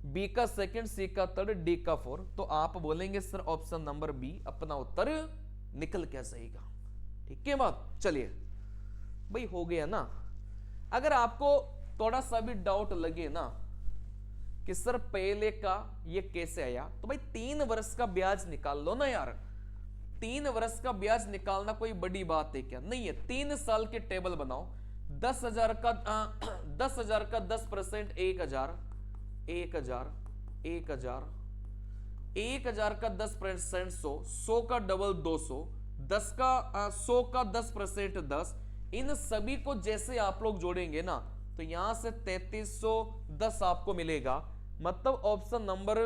बी का सेकंड, सी का थर्ड, डी का 4, तो आप बोलेंगे सर ऑप्शन नंबर बी अपना उत्तर निकल क्या जाएगा। ठीक है बात। चलिए भाई हो गया ना। अगर आपको थोड़ा सा भी डाउट लगे ना कि सर पहले का ये कैसे आया, तो भाई 3 वर्ष का ब्याज निकाल लो ना यार। 3 वर्ष का ब्याज निकालना कोई बड़ी बात है क्या? नहीं है। 3 साल के टेबल बनाओ। 10,000 का 10,000 का 10%, 1,000, 1,000, 1,000, 1,000 का 10%, 100, 100 का डबल 200, 10 का 100 का 10%, 10। इन सभी को जैसे आप लोग जोड़ेंगे ना, तो यहां से 3310 आपको मिलेगा। मतलब ऑप्शन नंबर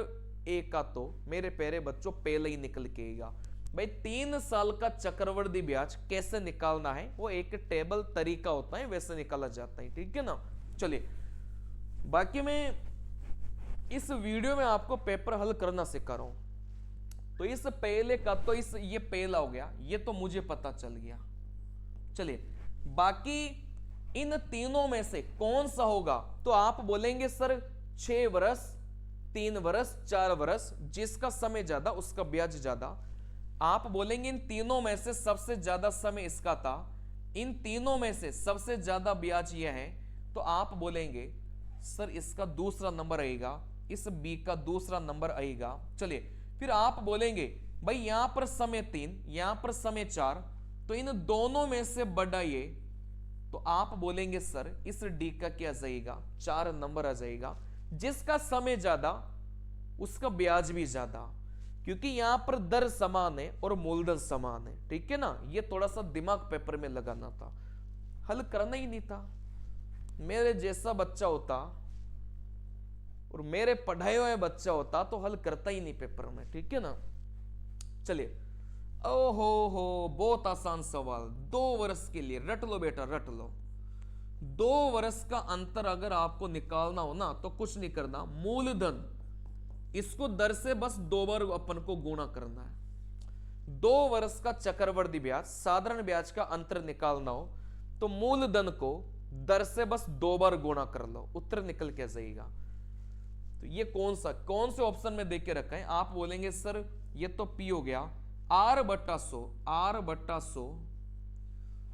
ए का तो मेरे प्यारे बच्चों पहले ही निकल के आएगा। भाई 3 साल का चक्रवृद्धि ब्याज कैसे निकालना है, वो एक टेबल तरीका होता है, वैसे निकाला जाता है। ठीक है ना। चलिए, बाकी मैं इस वीडियो में आपको पेपर हल करना सिखा रहा हूं। तो इस पहले का तो ये पहला हो गया, ये तो मुझे पता चल गया। चलिए, बाकी इन तीनों में से कौन सा होगा, तो आप बोलेंगे सर 6 वर्ष, 3 वर्ष, 4 वर्ष, जिसका समय ज्यादा उसका ब्याज ज्यादा। आप बोलेंगे इन तीनों में से सबसे ज्यादा समय इसका था, इन तीनों में से सबसे ज्यादा ब्याज यह है, तो आप बोलेंगे सर इसका दूसरा नंबर आएगा, इस बी का दूसरा नंबर आएगा। चलिए, फिर आप बोलेंगे भाई यहां पर समय 3, यहां पर समय 4, तो इन दोनों में से बड़ा ये, तो आप बोलेंगे सर इस डी का क्या जाएगा, 4 नंबर आ जाएगा। जिसका समय ज्यादा उसका ब्याज भी ज्यादा, क्योंकि यहां पर दर समान है और मूलधन समान है। ठीक है ना। ये थोड़ा सा दिमाग पेपर में लगाना था, हल करना ही नहीं था। मेरे जैसा बच्चा होता और मेरे पढ़ाए हुए बच्चा होता तो हल करता ही नहीं पेपर में। ठीक है ना। चलिए, ओहो हो, बहुत आसान सवाल। 2 वर्ष के लिए रट लो बेटा, रट लो। 2 वर्ष का अंतर अगर आपको निकालना हो ना, तो कुछ नहीं करना, मूलधन इसको दर से बस 2 बार अपन को गुणा करना है। 2 वर्ष का चक्रवृद्धि ब्याज, साधारण ब्याज का अंतर निकालना हो, तो मूलधन को दर से बस 2 बार गुणा कर लो, उत्तर निकल के जाएगा। तो ये कौन से ऑप्शन में देख के रखा है? आप बोलेंगे सर ये तो पी हो गया, R बट्टा 100, R बट्टा 100,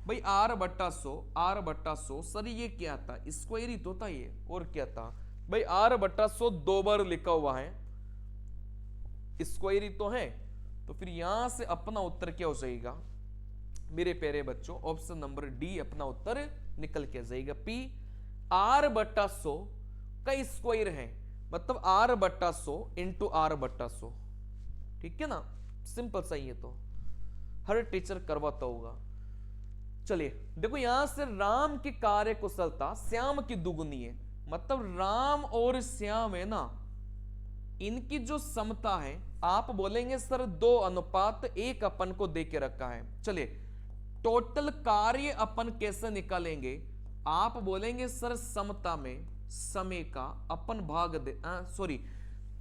भाई R बट्टा 100, R बट्टा 100, सर ये क्या था? स्क्वायर ही तो था ये, और क्या था भाई? R बट्टा 100 2 बार लिखा हुआ है, स्क्वायर ही तो है। तो फिर यहां से अपना उत्तर क्या हो जाएगा मेरे प्यारे बच्चों? ऑप्शन नंबर डी अपना उत्तर निकल के जाएगा। पी R बट्टा 100 का स्क्वायर है, मतलब R बट्टा 100 इंटू R बट्टा 100। ठीक है ना। सिंपल सा ही है, तो हर टीचर करवाता होगा। चलिए देखो, यहां से राम की कार्य कुशलता श्याम की दुगुनी है, मतलब राम और श्याम है ना, इनकी जो समता है, आप बोलेंगे सर 2:1 अपन को दे के रखा है। चलिए, टोटल कार्य अपन कैसे निकालेंगे? आप बोलेंगे सर समता में समय का अपन भाग दे,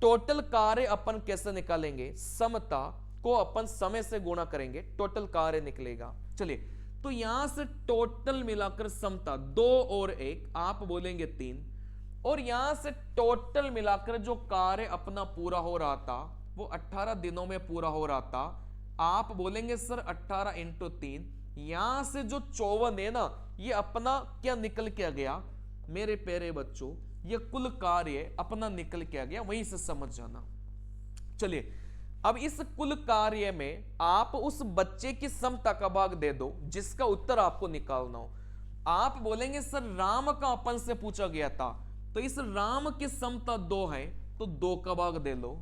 टोटल कार्य अपन कैसे निकालेंगे? समता को अपन समय से गुणा करेंगे, टोटल कार्य निकलेगा। चलिए, तो यहां से टोटल मिलाकर समता 2 और 1, आप बोलेंगे 3, और यहां से टोटल मिलाकर जो कार्य अपना पूरा हो रहा था वो 18 दिनों में पूरा हो रहा था, आप बोलेंगे सर 18 इंटू 3। यहां से जो 54 है ना, ये अपना क्या निकल के आ गया मेरे प्यारे बच्चों? ये कुल कार्य अपना निकल के आ गया, वहीं से समझ जाना। चलिए, अब इस कुल कार्य में आप उस बच्चे की समता का भाग दे दो जिसका उत्तर आपको निकालना हो। आप बोलेंगे सर राम का अपन से पूछा गया था, तो इस राम की समता 2 है, तो 2 का भाग दे लो।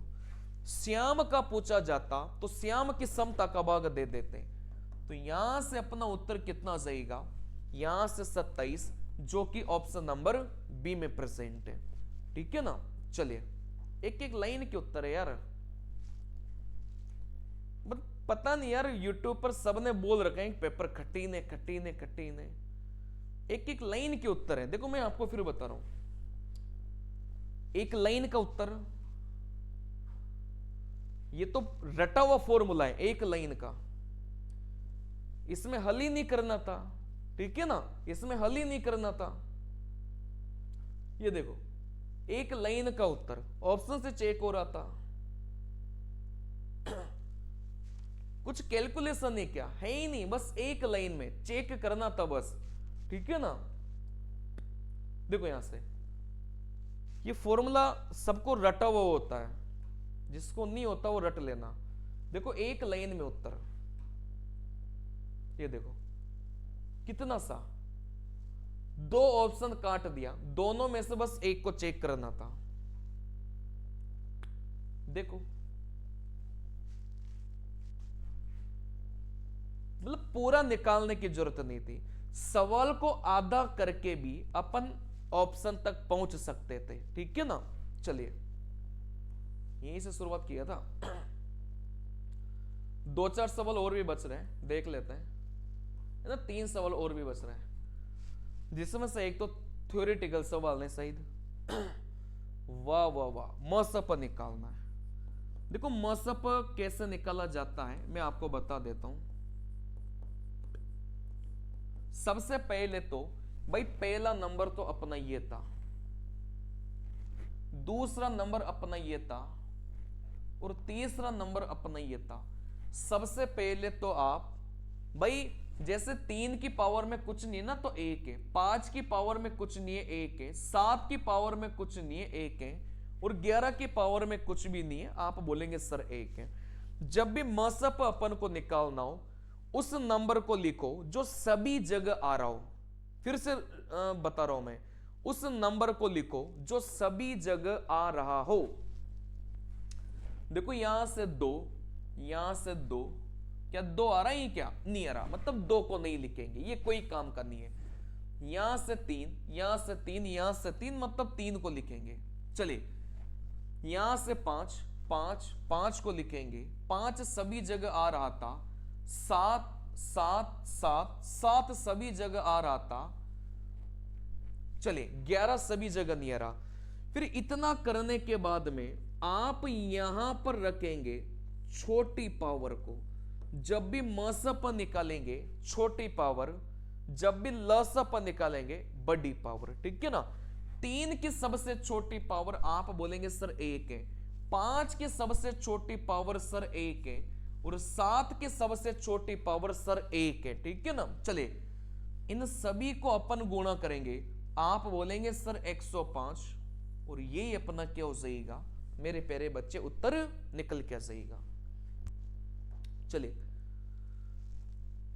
श्याम का पूछा जाता तो श्याम की समता का भाग दे देते। तो यहां से अपना उत्तर कितना जाएगा? यहां से 27, जो कि ऑप्शन नंबर बी में प्रेजेंट है, ठीक है ना। चलिए एक एक लाइन के उत्तर है यार, बट पता नहीं यार यूट्यूब पर सबने बोल रखा है पेपर कठिन है कठिन है कठिन है, एक एक लाइन के उत्तर है। देखो मैं आपको फिर बता रहा हूं, एक लाइन का उत्तर, ये तो रटा हुआ फॉर्मूला है एक लाइन का, इसमें हल ही नहीं करना था, ठीक है ना, इसमें हल ही नहीं करना था। ये देखो एक लाइन का उत्तर ऑप्शन से चेक हो रहा था, कुछ कैलकुलेशन नहीं किया है ही नहीं, बस एक लाइन में चेक करना था बस, ठीक है ना। देखो यहां से ये फॉर्मूला सबको रटा हुआ होता है, जिसको नहीं होता वो रट लेना। देखो एक लाइन में उत्तर, ये देखो कितना सा, दो ऑप्शन काट दिया, दोनों में से बस एक को चेक करना था। देखो मतलब पूरा निकालने की जरूरत नहीं थी, सवाल को आधा करके भी अपन ऑप्शन तक पहुंच सकते थे, ठीक है ना। चलिए यहीं से शुरुआत किया था, दो चार सवाल और भी बच रहे हैं, देख लेते हैं, है ना। तीन सवाल और भी बच रहे हैं, जिसमें से एक तो थ्योरेटिकल सवाल है शायद। वाह वाह वाह, मसप निकालना है। देखो मसप कैसे निकाला जाता है मैं आपको बता देता हूं। सबसे पहले तो भाई पहला नंबर तो अपना ये था, दूसरा नंबर अपना ये था, और तीसरा नंबर अपना ये था। सबसे पहले तो आप भाई जैसे 3 की पावर में कुछ नहीं है ना तो 1 है, 5 की पावर में कुछ नहीं है 1 है, 7 की पावर में कुछ नहीं है 1 है, और 11 की पावर में कुछ भी नहीं है, आप बोलेंगे सर 1 है। जब भी मसप अपन को निकालना हो उस नंबर को लिखो जो सभी जगह आ रहा हो, फिर से बता रहा हूं मैं, उस नंबर को लिखो जो सभी जगह आ रहा हो। देखो यहां से 2, यहां से 2, क्या 2 आ रहा है क्या, नहीं आ रहा, मतलब 2 को नहीं लिखेंगे, ये कोई काम का नहीं है। यहां से 3, यहां से 3, यहां से 3, मतलब 3 को लिखेंगे। चलिए यहां से 5, 5, 5 को लिखेंगे, 5 सभी जगह आ रहा था, 7, 7, 7, 7 सभी जगह आ रहा था। चलिए 11 सभी जगह नहीं आ रहा। फिर इतना करने के बाद में आप यहां पर रखेंगे छोटी पावर को, जब भी मसप निकालेंगे छोटी पावर, जब भी लसप निकालेंगे बड़ी पावर, ठीक है ना। 3 की सबसे छोटी पावर आप बोलेंगे सर 1 है, 5 की सबसे छोटी पावर सर 1 है, और 7 की सबसे छोटी पावर सर 1 है, ठीक है ना। चलिए इन सभी को अपन गुणा करेंगे, आप बोलेंगे सर 105, और ये अपना क्या हो जाएगा मेरे प्यारे बच्चे, उत्तर निकल क्या जाएगा। चलिए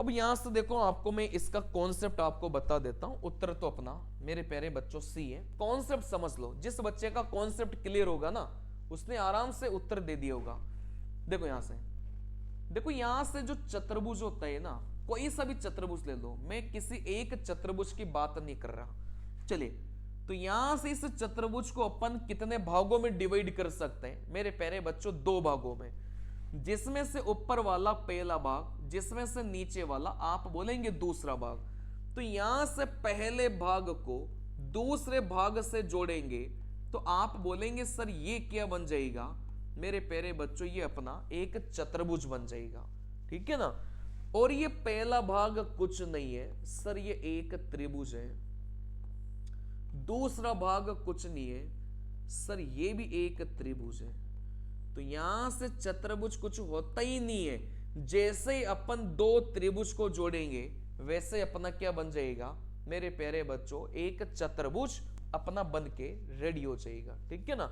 अब यहां से देखो, आपको मैं इसका कॉन्सेप्ट आपको बता देता हूं। उत्तर तो अपना मेरे प्यारे बच्चों सी है, कॉन्सेप्ट समझ लो। जिस बच्चे का कॉन्सेप्ट क्लियर होगा ना उसने आराम से उत्तर दे दिया होगा। देखो यहां से, देखो यहां से जो चतुर्भुज होता है ना, कोई सा भी चतुर्भुज ले लो, मैं किसी एक चतुर्भुज की बात नहीं कर रहा। चलिए तो यहां से इस चतुर्भुज को अपन कितने भागों में डिवाइड कर सकते हैं मेरे प्यारे बच्चों, 2 भागों में, जिसमें से ऊपर वाला पहला भाग, जिसमें से नीचे वाला आप बोलेंगे दूसरा भाग। तो यहां से पहले भाग को दूसरे भाग से जोड़ेंगे तो आप बोलेंगे सर ये क्या बन जाएगा मेरे प्यारे बच्चों, ये अपना एक चतुर्भुज बन जाएगा, ठीक है ना। और ये पहला भाग कुछ नहीं है सर, ये एक त्रिभुज है। दूसरा भाग कुछ नहीं है सर, ये भी एक त्रिभुज है। तो यहां से चतुर्भुज कुछ होता ही नहीं है। जैसे ही अपन 2 त्रिभुज को जोड़ेंगे वैसे अपना क्या बन जाएगा मेरे प्यारे बच्चों, एक चतुर्भुज अपना बन के रेडी हो जाएगा, ठीक है ना।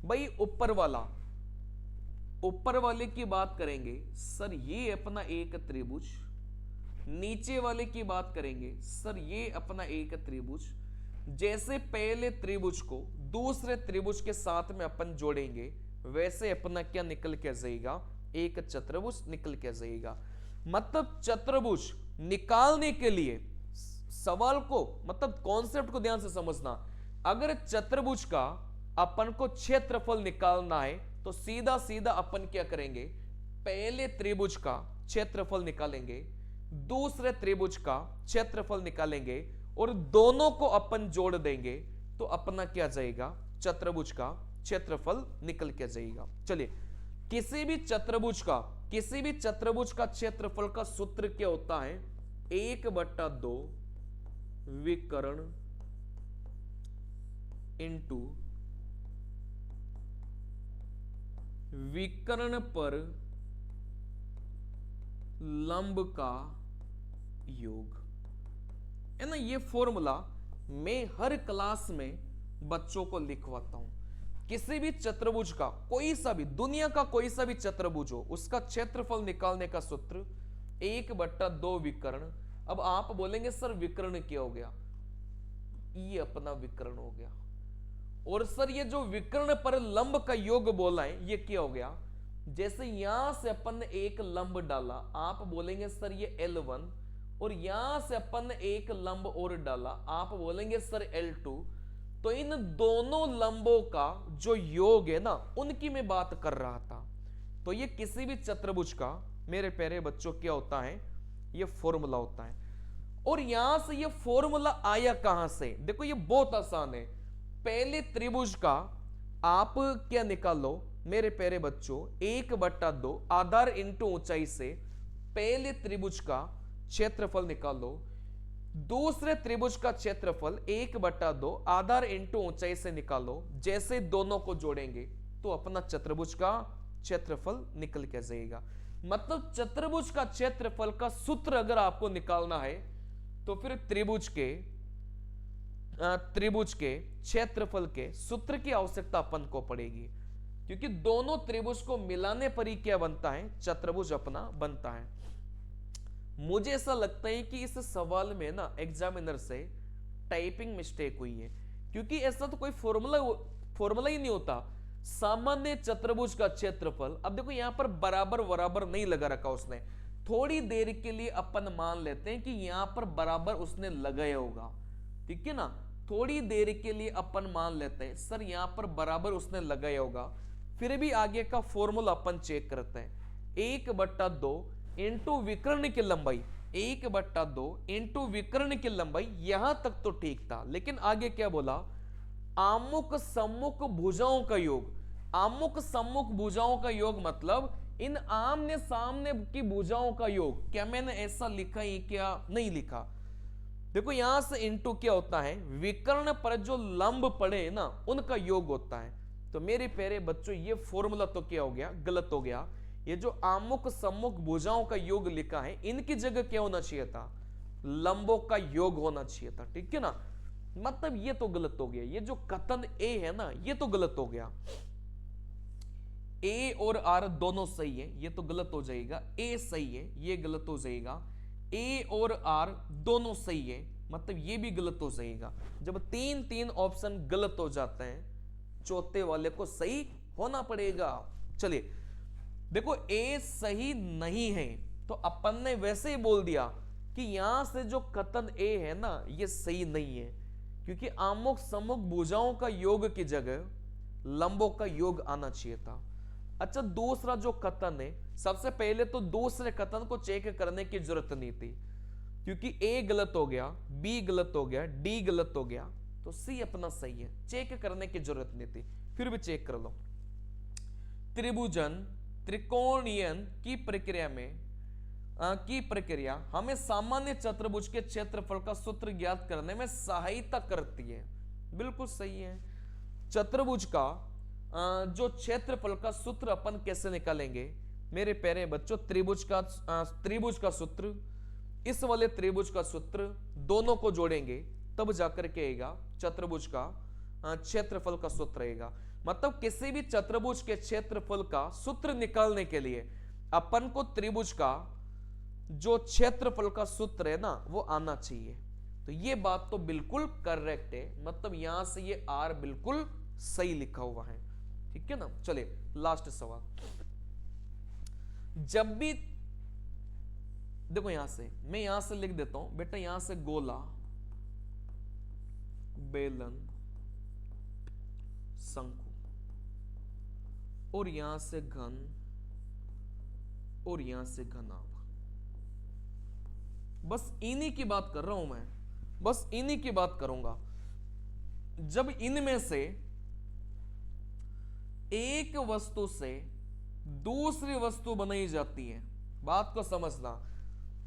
भाई ऊपर वाला, ऊपर वाले की बात करेंगे सर ये अपना एक त्रिभुज, नीचे वाले की बात करेंगे सर ये अपना एक त्रिभुज। जैसे पहले त्रिभुज को दूसरे त्रिभुज के साथ में अपन जोड़ेंगे वैसे अपना क्या निकल के जाएगा, एक चतुर्भुज निकल के जाएगा। मतलब चतुर्भुज निकालने के लिए सवाल को, मतलब कॉन्सेप्ट को ध्यान से समझना, अगर चतुर्भुज का अपन को क्षेत्रफल निकालना है तो सीधा सीधा अपन क्या करेंगे, पहले त्रिभुज का क्षेत्रफल निकालेंगे, दूसरे त्रिभुज का क्षेत्रफल निकालेंगे और दोनों को अपन जोड़ देंगे तो अपना क्या जाएगा, चतुर्भुज का क्षेत्रफल निकल के जाएगा। चलिए, किसी भी चतुर्भुज का क्षेत्रफल का सूत्र क्या होता है, 1/2 विकर्ण इंटू विकर्ण पर लंब का योग, है ना। ये फॉर्मूला मैं हर क्लास में बच्चों को लिखवाता हूं। किसी भी चतुर्भुज का, कोई सा भी, दुनिया का कोई सा भी चतुर्भुज हो, उसका क्षेत्रफल निकालने का सूत्र 1/2 विकर्ण। अब आप बोलेंगे सर विकर्ण क्या हो गया, ये अपना विकर्ण हो गया। और सर ये जो विकर्ण पर लंब का योग बोला है ये क्या हो गया, जैसे यहां से अपन ने एक लंब डाला, आप बोलेंगे सर ये L1, और यहां से अपन ने एक लंब और डाला, आप बोलेंगे सर L2। तो इन दोनों लंबों का जो योग है ना, उनकी मैं बात कर रहा था। तो ये किसी भी चतुर्भुज का मेरे प्यारे बच्चों क्या होता है, ये फॉर्मूला होता है। और यहां से ये फॉर्मूला आया कहां से, देखो ये बहुत आसान है। पहले त्रिभुज का आप क्या निकालो मेरे प्यारे बच्चों, 1/2 आधार इंटू ऊंचाई से पहले त्रिभुज का क्षेत्रफल निकालो, दूसरे त्रिभुज का क्षेत्रफल 1/2 आधार इंटू ऊंचाई से निकालो। जैसे दोनों को जोड़ेंगे तो अपना चतुर्भुज का क्षेत्रफल निकल के जाएगा। मतलब चतुर्भुज का क्षेत्रफल का सूत्र अगर आपको निकालना है तो फिर त्रिभुज के क्षेत्रफल के सूत्र की आवश्यकता अपन को पड़ेगी, क्योंकि दोनों त्रिभुज को मिलाने पर ही क्या बनता है, चतुर्भुज अपना बनता है। मुझे ऐसा लगता है कि इस सवाल में ना एग्जामिनर से टाइपिंग मिस्टेक हुई है, क्योंकि ऐसा तो कोई फॉर्मूला ही नहीं होता। सामान्य चतुर्भुज का क्षेत्रफल, अब देखो यहां पर बराबर बराबर नहीं लगा रखा उसने, थोड़ी देर के लिए अपन मान लेते हैं कि यहां पर बराबर उसने लगाया होगा, ठीक है ना। थोड़ी देर के लिए अपन मान लेते हैं सर यहां पर बराबर उसने लगाया होगा, फिर भी आगे का फॉर्मूला अपन चेक करते हैं। 1/2 इंटू विकर्ण की लंबाई, 1/2 इंटू विकर्ण की लंबाई, यहां तक तो ठीक था। लेकिन आगे क्या बोला, आमुख सम्मुख भुजाओं का योग। आमुख सम्मुख भुजाओं का योग मतलब इन आमने सामने की भुजाओं का योग। क्या मैंने ऐसा लिखा है क्या, नहीं लिखा। देखो यहां से इंटू क्या होता है, विकर्ण पर जो लंब पड़े ना उनका योग होता है। तो मेरे प्यारे बच्चों ये फॉर्मूला तो क्या हो गया, गलत हो गया। ये जो आमुख सम्मुख भुजाओं का योग लिखा है, इनकी जगह क्या होना चाहिए था, लंबों का योग होना चाहिए था, ठीक है ना। मतलब ये तो गलत हो गया। ये जो कथन ए है ना, ये तो गलत हो गया। ए और आर दोनों सही है, ये तो गलत हो जाएगा। ए सही है, ये गलत हो जाएगा। ए और आर दोनों सही है, मतलब ये भी गलत हो जाएगा। जब तीन ऑप्शन गलत हो जाते हैं, चौथे वाले को सही होना पड़ेगा। चलिए देखो, ए सही नहीं है तो अपन ने वैसे ही बोल दिया कि यहां से जो कथन ए है ना, ये सही नहीं है, क्योंकि आमुख सम्मुख भुजाओं का योग की जगह लंबों का योग आना चाहिए था। अच्छा, दूसरा जो कथन है, सबसे पहले तो दूसरे कथन को चेक करने की जरूरत नहीं थी, क्योंकि ए गलत हो गया, बी गलत हो गया, डी गलत हो गया, तो सी अपना सही है, चेक करने की जरूरत नहीं थी। फिर भी चेक कर लो। त्रिभुजन त्रिकोणीयन की प्रक्रिया हमें सामान्य चतुर्भुज के क्षेत्रफल का सूत्र ज्ञात करने में सहायता करती है। बिल्कुल सही है। चतुर्भुज का जो क्षेत्रफल का सूत्र अपन कैसे निकालेंगे मेरे प्यारे बच्चों, त्रिभुज का सूत्र, इस वाले त्रिभुज का सूत्र दोनों को जोड़ेंगे तब जाकर के आएगा चतुर्भुज का क्षेत्रफल का सूत्र रहेगा। मतलब किसी भी चतुर्भुज के क्षेत्रफल का सूत्र निकालने के लिए अपन को त्रिभुज का जो क्षेत्रफल का सूत्र है ना वो आना चाहिए। तो ये बात तो बिल्कुल करेक्ट है, मतलब यहां से ये आर बिल्कुल सही लिखा हुआ है, ठीक है ना। चलिए लास्ट सवाल। जब भी देखो यहां से मैं यहां से लिख देता हूं बेटा, यहां से गोला, बेलन, शंकु, और यहां से घन, और यहां से घनाभ। बस इन्हीं की बात कर रहा हूं मैं, बस इन्हीं की बात करूंगा। जब इनमें से एक वस्तु से दूसरी वस्तु बनाई जाती है, बात को समझना,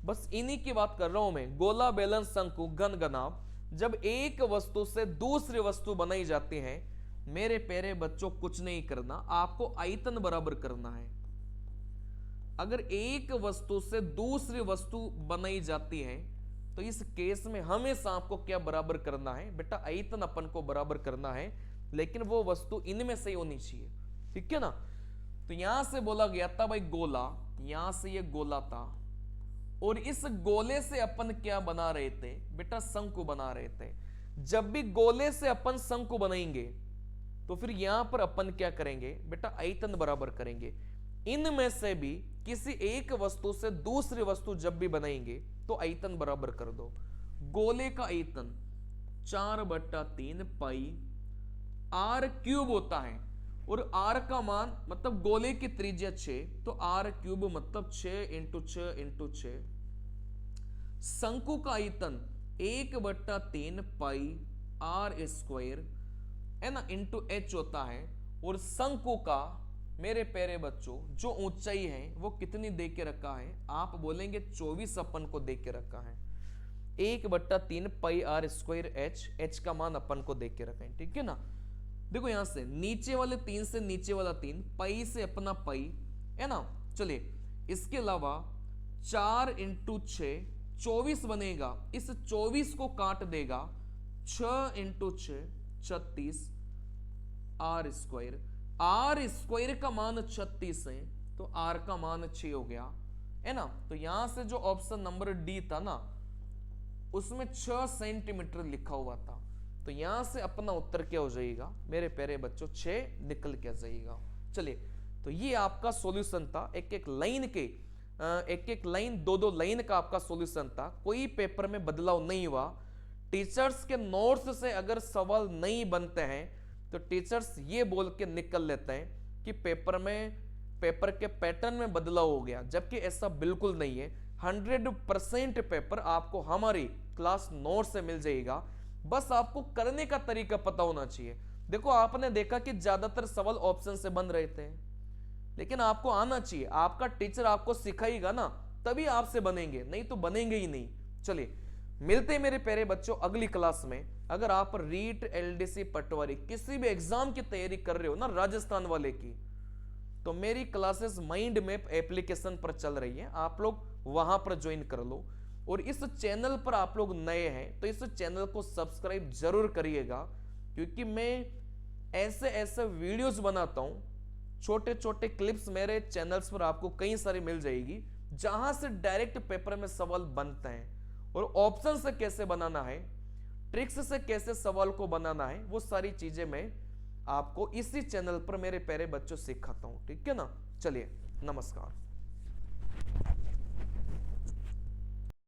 बस इन्हीं की बात कर रहा हूं मैं। गोला, बेलन, शंकु, घन, घनाभ, जब एक वस्तु से दूसरी वस्तु बनाई जाती है, मेरे प्यारे बच्चों कुछ नहीं करना, आपको आयतन बराबर करना है। अगर एक वस्तु से दूसरी वस्तु बनाई जाती है तो इस केस में हमेशा आपको क्या बराबर करना है बेटा, आयतन अपन को बराबर करना है, लेकिन वो वस्तु इनमें से ही होनी चाहिए, ठीक है ना। तो यहां से बोला गया था भाई गोला, यहां से ये गोला था, और इस गोले से अपन क्या बना रहे थे बेटा, शंकु बना रहे थे। जब भी गोले से अपन शंकु बनाएंगे तो फिर यहां पर अपन क्या करेंगे बेटा, आयतन बराबर करेंगे। इनमें से भी किसी एक वस्तु से दूसरी वस्तु जब भी बनाएंगे तो आयतन बराबर कर दो। गोले का आयतन 4/3 पाई आर क्यूब होता है, और आर का मान मतलब गोले की त्रिज्या 6, तो आर क्यूब मतलब 6 × 6 × 6। शंकु का आयतन 1/3 पाई आर स्क्वायर है ना इंटू एच होता है, और शंकु का मेरे प्यारे बच्चों जो ऊंचाई है वो कितनी दे के रखा है, आप बोलेंगे 24 अपन को दे के रखा है। 1/3 पाई आर स्क्वायर एच, एच का मान अपन को दे के रखा है, ठीक है ना। देखो यहां से नीचे वाले 3 से नीचे वाला 3, पाई से अपना पाई है ना। चलिए इसके अलावा 4 × 6 24 बनेगा, इस 24 को काट देगा, 6 × 6 36 आर स्क्वायर। आर स्क्वायर का मान 36 है, तो आर का मान 6 हो गया है ना। तो यहां से जो ऑप्शन नंबर डी था ना, उसमें 6 सेंटीमीटर लिखा हुआ था, तो यहां से अपना उत्तर क्या हो जाएगा मेरे प्यारे बच्चों, 6 निकल के जाएगा। चलिए तो ये आपका सॉल्यूशन था, एक एक लाइन के एक लाइन 2-2 लाइन का आपका सॉल्यूशन था, कोई पेपर में बदलाव नहीं हुआ। टीचर्स के नोट्स से अगर सवाल नहीं बनते हैं तो टीचर्स ये बोल के निकल लेते हैं कि पेपर के पैटर्न में बदलाव हो गया, जबकि ऐसा बिल्कुल नहीं है। 100% पेपर आपको हमारी क्लास नोट से मिल जाएगा, बस आपको करने का तरीका पता होना चाहिए। देखो आपने देखा कि ज्यादातर सवाल ऑप्शन से बन रहे थे, लेकिन आपको आना चाहिए, आपका टीचर आपको सिखाएगा ना तभी आपसे बनेंगे, नहीं तो बनेंगे ही नहीं। चलिए मिलते हैं मेरे प्यारे बच्चों अगली क्लास में। अगर आप रीट, एलडीसी, पटवारी किसी भी एग्जाम की तैयारी कर रहे हो ना, राजस्थान वाले की, तो मेरी क्लासेस माइंड मैप एप्लीकेशन पर चल रही है, आप लोग वहां पर ज्वाइन कर लो। और इस चैनल पर आप लोग नए हैं तो इस चैनल को सब्सक्राइब जरूर करिएगा, क्योंकि मैं ऐसे ऐसे वीडियोस बनाता हूं, छोटे छोटे क्लिप्स मेरे चैनल्स पर आपको कई सारी मिल जाएगी, जहां से डायरेक्ट पेपर में सवाल बनते हैं, और ऑप्शन से कैसे बनाना है, ट्रिक्स से कैसे सवाल को बनाना है, वो सारी चीजें मैं आपको इसी चैनल पर मेरे प्यारे बच्चों सिखाता हूं, ठीक है ना। चलिए नमस्कार।